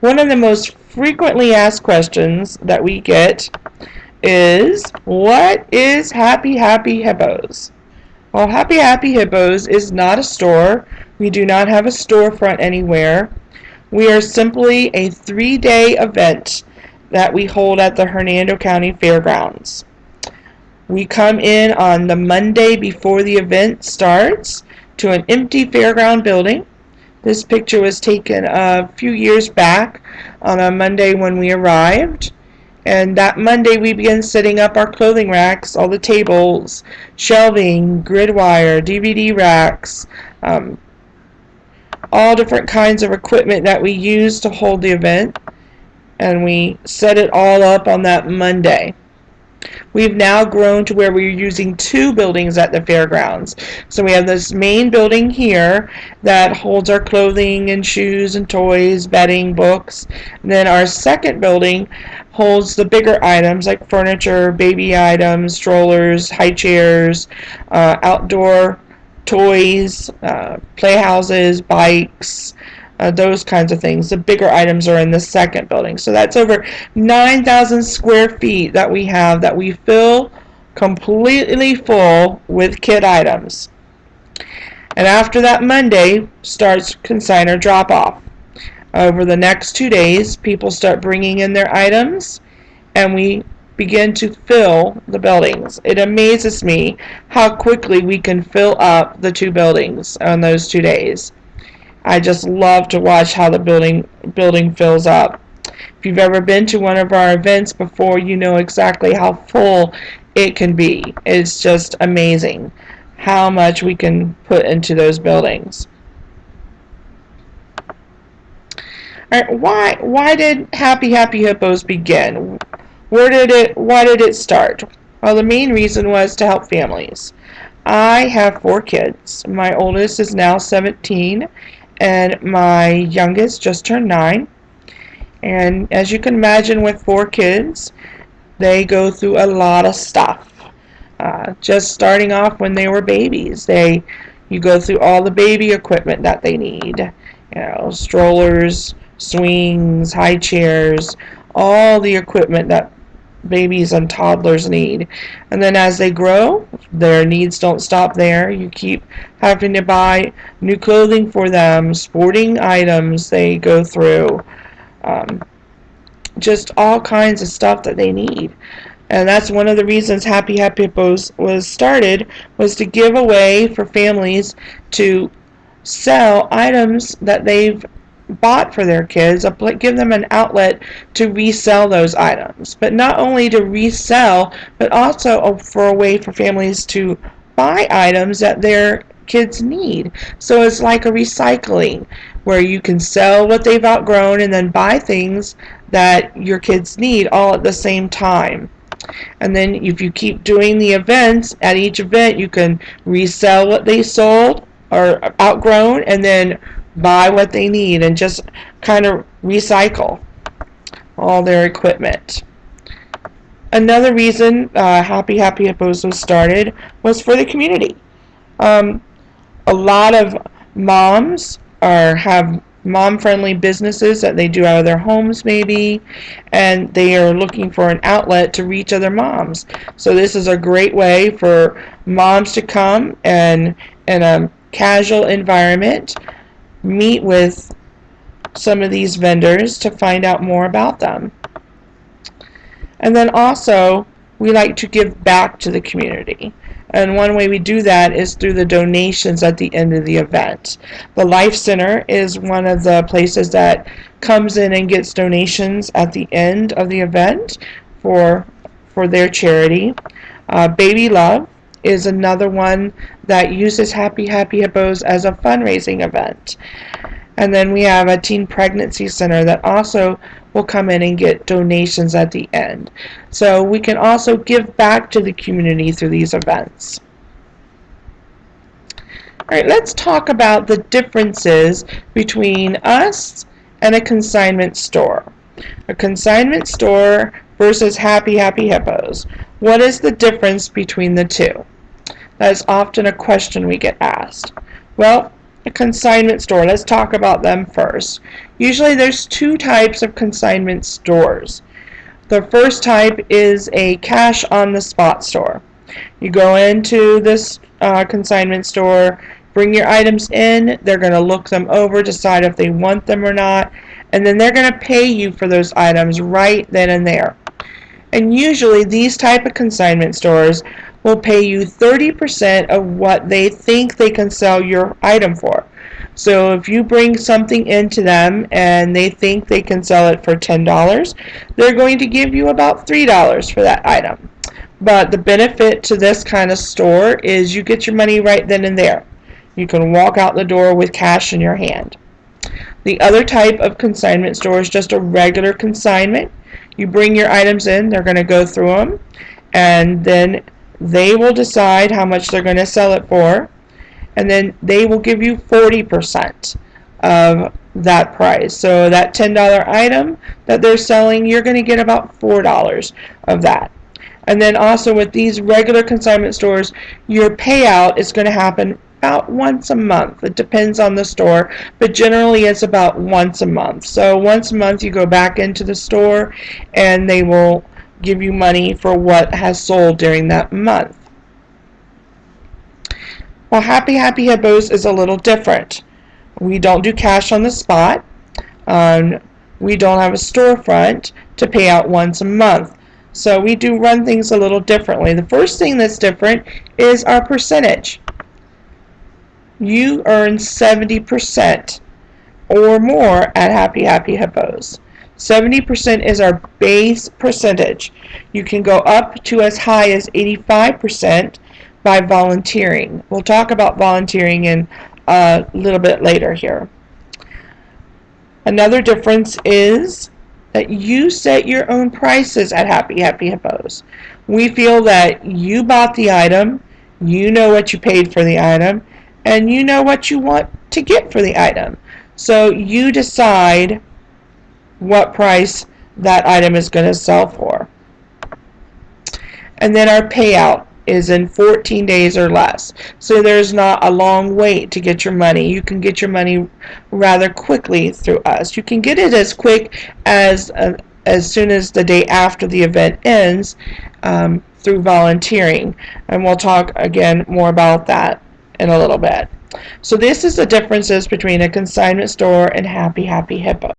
One of the most frequently asked questions that we get is, what is Happy Happy Hippos? Well, Happy Happy Hippos is not a store. We do not have a storefront anywhere. We are simply a 3-day event that we hold at the Hernando County Fairgrounds. We come in on the Monday before the event starts to an empty fairground building. This picture was taken a few years back on a Monday when we arrived. And that Monday we began setting up our clothing racks, all the tables, shelving, grid wire, DVD racks, all different kinds of equipment that we use to hold the event. And we set it all up on that Monday. We've now grown to where we're using 2 buildings at the fairgrounds. So we have this main building here that holds our clothing and shoes and toys, bedding, books. And then our second building holds the bigger items like furniture, baby items, strollers, high chairs, outdoor toys, playhouses, bikes, those kinds of things. The bigger items are in the second building. So that's over 9,000 square feet that we have that we fill completely full with kid items. And after that Monday starts consignor drop-off. Over the next 2 days, people start bringing in their items, and we begin to fill the buildings. It amazes me how quickly we can fill up the 2 buildings on those 2 days. I just love to watch how the building fills up. If you've ever been to one of our events before, you know exactly how full it can be. It's just amazing how much we can put into those buildings. All right, why did Happy Happy Hippos begin? Why did it start? Well, the main reason was to help families. I have 4 kids. My oldest is now 17, and my youngest just turned 9. And as you can imagine, with 4 kids, they go through a lot of stuff. Just starting off when they were babies, you go through all the baby equipment that they need. Strollers, swings, high chairs, all the equipment that babies and toddlers need. And then as they grow, their needs don't stop there. You keep having to buy new clothing for them, sporting items they go through, just all kinds of stuff that they need. And that's one of the reasons Happy Happy Hippos was started, was to give away for families to sell items that they've bought for their kids, give them an outlet to resell those items. But not only to resell, but also for a way for families to buy items that their kids need. So it's like a recycling, where you can sell what they've outgrown and then buy things that your kids need all at the same time. And then if you keep doing the events, at each event you can resell what they sold or outgrown, and then buy what they need, and just kind of recycle all their equipment. Another reason Happy Happy Hippos was started was for the community. A lot of moms have mom-friendly businesses that they do out of their homes maybe, and they are looking for an outlet to reach other moms. So this is a great way for moms to come and in a casual environment meet with some of these vendors to find out more about them. And then also, we like to give back to the community. And one way we do that is through the donations at the end of the event. The Life Center is one of the places that comes in and gets donations at the end of the event for their charity. Baby Love is another one that uses Happy Happy Hippos as a fundraising event. And then we have a teen pregnancy center that also will come in and get donations at the end. So we can also give back to the community through these events. All right, let's talk about the differences between us and a consignment store. A consignment store versus Happy Happy Hippos. What is the difference between the two? That is often a question we get asked. Well, a consignment store, let's talk about them first. Usually there's two types of consignment stores. The first type is a cash on the spot store. You go into this consignment store, bring your items in, they're going to look them over, decide if they want them or not, and then they're going to pay you for those items right then and there. And usually these type of consignment stores will pay you 30% of what they think they can sell your item for. So if you bring something into them and they think they can sell it for $10, they're going to give you about $3 for that item. But the benefit to this kind of store is you get your money right then and there. You can walk out the door with cash in your hand. The other type of consignment store is just a regular consignment. You bring your items in, they're going to go through them, and then they will decide how much they're going to sell it for, and then they will give you 40% of that price. So that $10 item that they're selling, you're going to get about $4 of that. And then also with these regular consignment stores, your payout is going to happen about once a month. It depends on the store, but generally it's about once a month. So once a month you go back into the store and they will give you money for what has sold during that month. Well, Happy Happy Hippos is a little different. We don't do cash on the spot. We don't have a storefront to pay out once a month. So we do run things a little differently. The first thing that's different is our percentage. You earn 70% or more at Happy Happy Hippos. 70% is our base percentage. You can go up to as high as 85% by volunteering. We'll talk about volunteering in a little bit later here. Another difference is that you set your own prices at Happy Happy Hippos. We feel that you bought the item, you know what you paid for the item, and you know what you want to get for the item. So you decide what price that item is going to sell for. And then our payout is in 14 days or less. So there's not a long wait to get your money. You can get your money rather quickly through us. You can get it as quick as soon as the day after the event ends through volunteering. And we'll talk again more about that in a little bit. So this is the differences between a consignment store and Happy Happy Hippo.